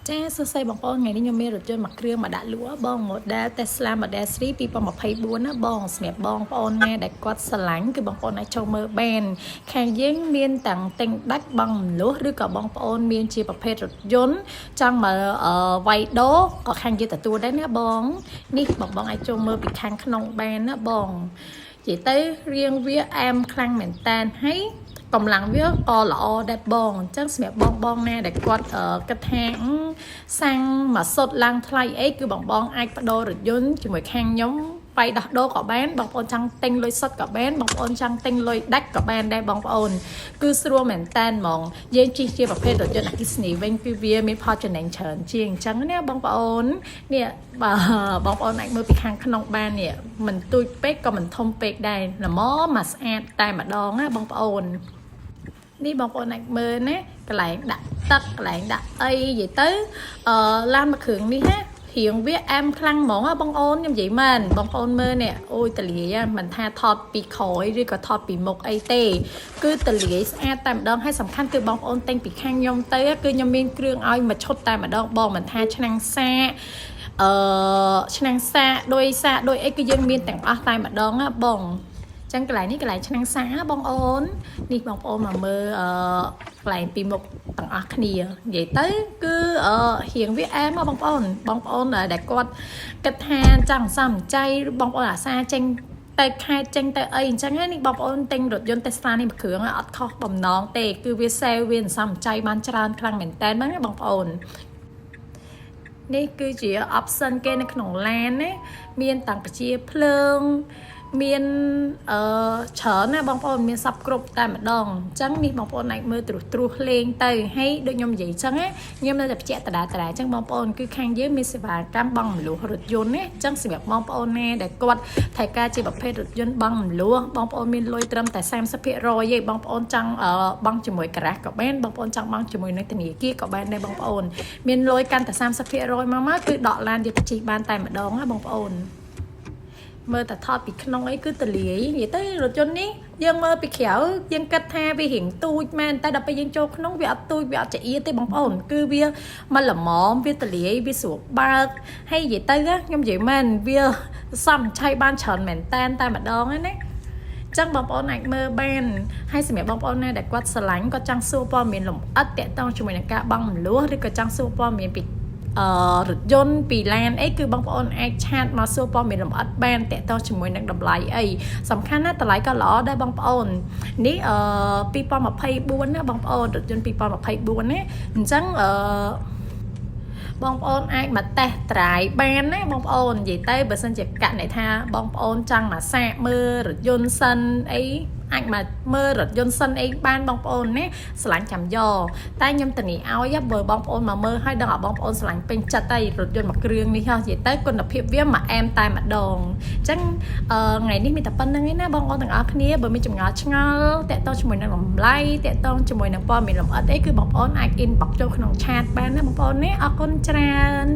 ចាសួស្តីបងប្អូនថ្ងៃនេះខ្ញុំមានរថយន្តមួយគ្រឿងមកដាក់លក់បង model Tesla Model 3 2024ណាបងសម្រាប់បងប្អូនណាដែលគាត់ស្រឡាញ់គឺបងប្អូនអាចចូលមើលបានខាងយើងមានទាំងទិញដាច់បងមលុះឬក៏បងប្អូនមានជាប្រភេទរថយន្តចង់មកវាយដូរក៏ខាងយើងទទួលដែរណាបងនេះបងអាចចូលមើលពីខាងក្នុងបានណាបងនិយាយទៅរៀងវាអែមខ្លាំងមែនតើហើយកម្លាំងវាក៏ល្អដែរបងអញ្ចឹងសម្រាប់បងណាដែលគាត់គិតថាសាំងមកសុទ្ធឡើងថ្លៃអីគឺបងអាចបដូររថយន្តជាមួយខាងខ្ញុំបាយដោះដូរក៏បានបងប្អូនចង់ទិញលុយសុទ្ធក៏បានបងប្អូនចង់ទិញលុយដាច់ក៏បានដែរបងប្អូនគឺស្រួលមែនតើហ្មងយើងជិះជាប្រភេទរថយន្តអគ្គិសនីវិញគឺវាមានផលចំណេញច្រើនជាងអញ្ចឹងណាបងប្អូននេះបងប្អូនអាចមើលពីខាងក្នុងបាននេះមិនទូចពេកក៏មិនធំពេកដែរល្មមមកស្អាតតែម្ដងណាបងប្អូននេះបងប្អូនអាចមើលណាកន្លែងដាក់ទឹកកន្លែងដាក់អីនិយាយទៅឡានមួយគ្រឿងនេះណារៀងវាអែមខ្លាំងហ្មងបងប្អូនខ្ញុំនិយាយមែនបងប្អូនមើលនេះអូយតលាយមិនថាថតពីក្រោយឬក៏ថតពីមុខអីទេគឺតលាយស្អាតតែម្ដងហើយសំខាន់គឺបងប្អូនទិញពីខាងខ្ញុំទៅគឺខ្ញុំមានគ្រឿងឲ្យមួយឈុតតែម្ដងបងមិនថាឆ្នាំងសាឆ្នាំងសាដោយអីគឺយើងមានទាំងអស់តែម្ដងណាបងចឹងកន្លែងនេះកន្លែងឆ្នាំងសាបងប្អូននេះបងប្អូនមកមើលកន្លែងពីមុខទាំងអស់គ្នានិយាយទៅគឺរៀងវាអែមបងប្អូនដែលគាត់គិតថាចង់សំចៃបងប្អូនអាសាចេញទៅខេត្តចេញទៅអីអញ្ចឹងនេះបងប្អូនទិញរថយន្ត Tesla នេះមួយគ្រឿងអត់ខុសបំណងទេគឺវាសេវវាសំចៃបានច្រើនខ្លាំងមែនតើហ្នឹងបងប្អូននេះគឺជា option គេនៅក្នុងឡានណាមានតាំងប្រជាភ្លើងមានច្រើនណាបងប្អូនមានសັບគ្រប់តែម្ដងអញ្ចឹងនេះបងប្អូនអាចមើលត្រួសលេងទៅហើយដូចខ្ញុំនិយាយអញ្ចឹងណាខ្ញុំនៅតែបញ្ជាក់ដដែលអញ្ចឹងបងប្អូនគឺខាងយើងមានសេវាកម្មបង់មលុះរថយន្តណាអញ្ចឹងសម្រាប់បងប្អូនណាដែលគាត់ត្រូវការជាប្រភេទរថយន្តបង់មលុះបងប្អូនមានលុយត្រឹមតែ 30% ទេបងប្អូនចង់បង់ជាមួយការ៉ាស់ក៏បានបងប្អូនចង់បង់ជាមួយនឹងធនាគារក៏បានដែរបងប្អូនមានលុយកាន់តែ 30% មកគឺដកឡានយកទៅជិះបានតែម្ដងណាបងប្អូនមើលតែថតពីក្នុងអីគឺតលាយនិយាយទៅរថយន្តនេះយើងមើលពីក្រៅយើងគិតថាវារៀងទូចមែនតែដល់ពេលយើងចូលក្នុងវាអត់ទូចវាអត់ចៀទេបងប្អូនគឺវាមកល្មមវាតលាយវាស្រួលបើកហើយនិយាយទៅខ្ញុំនិយាយមែនវាសំឆៃបានច្រើនមែនតែម្ដងណាចឹងបងប្អូនអាចមើលបានហើយសម្រាប់បងប្អូនណាដែលគាត់ស្រឡាញ់គាត់ចង់សួរព័ត៌មានលម្អិតតាក់ទងជាមួយនឹងការបង់មលុះឬក៏ចង់សួរព័ត៌មានពីរថយន្តពីឡានអីគឺបងប្អូនអាចឆាតមកសួរព័ត៌មានលម្អិតបានតាក់ទងជាមួយនឹងតម្លៃអីសំខាន់ណាតម្លៃក៏ល្អដែរបងប្អូននេះ2024ណាបងប្អូនរថយន្ត2024ណាអញ្ចឹងបងប្អូនអាចមកតេស្តត្រាយបានណាបងប្អូននិយាយទៅបើសិនជាកណែថាបងប្អូនចង់មកសាកមើលរថយន្តសិនអីអាចមកមើលរថយន្តសិនអីបានបងប្អូនណាឆ្លាញ់ចាំយកតែខ្ញុំធានាឲ្យបើបងប្អូនមកមើលឲ្យដឹងឲ្យបងប្អូនឆ្លាញ់ពេញចិត្តហើយរថយន្តមួយគ្រឿងនេះហ៎និយាយទៅគុណភាពវាមកអែមតែម្ដងអញ្ចឹងថ្ងៃនេះមានតែប៉ុណ្្នឹងឯណាបងប្អូនទាំងអស់គ្នាបើមានចម្ងល់ឆ្ងល់តាក់ទងជាមួយនឹងតម្លៃតាក់ទងជាមួយនឹងព័ត៌មានលម្អិតអីគឺបងប្អូនអាច inbox ចូលក្នុង chat បានណាបងប្អូនណាអរគុណច្រើន